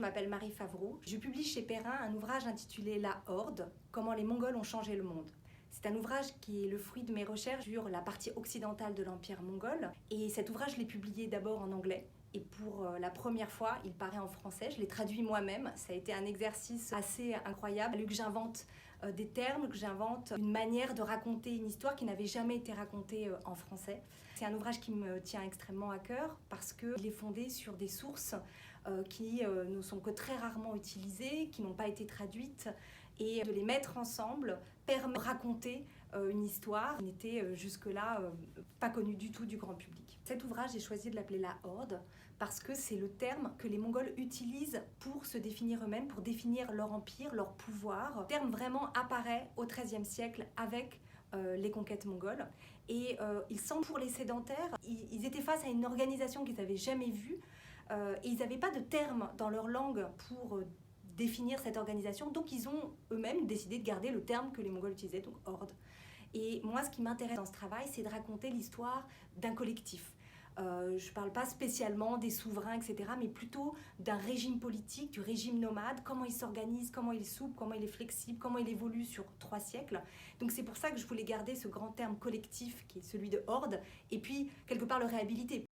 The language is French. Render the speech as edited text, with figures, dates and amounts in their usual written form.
Je m'appelle Marie Favreau. Je publie chez Perrin un ouvrage intitulé La Horde, comment les Mongols ont changé le monde. C'est un ouvrage qui est le fruit de mes recherches sur la partie occidentale de l'Empire mongol. Et cet ouvrage, je l'ai publié d'abord en anglais. Et pour la première fois, il paraît en français. Je l'ai traduit moi-même. Ça a été un exercice assez incroyable. Il a fallu que j'invente des termes, que j'invente une manière de raconter une histoire qui n'avait jamais été racontée en français. C'est un ouvrage qui me tient extrêmement à cœur parce qu'il est fondé sur des sources qui ne sont que très rarement utilisées, qui n'ont pas été traduites. Et de les mettre ensemble permet de raconter une histoire qui n'était jusque-là pas connue du tout du grand public. Cet ouvrage, j'ai choisi de l'appeler La Horde parce que c'est le terme que les Mongols utilisent pour se définir eux-mêmes, pour définir leur empire, leur pouvoir. Le terme vraiment apparaît au XIIIe siècle avec les conquêtes mongoles. Et ils semblent pour les sédentaires, ils étaient face à une organisation qu'ils n'avaient jamais vue et ils n'avaient pas de terme dans leur langue pour définir cette organisation, donc ils ont eux-mêmes décidé de garder le terme que les Mongols utilisaient, donc horde. Et moi, ce qui m'intéresse dans ce travail, c'est de raconter l'histoire d'un collectif. Je ne parle pas spécialement des souverains, etc., mais plutôt d'un régime politique, du régime nomade, comment il s'organise, comment il est souple, comment il est flexible, comment il évolue sur 3 siècles. Donc c'est pour ça que je voulais garder ce grand terme collectif qui est celui de horde, et puis quelque part le réhabiliter.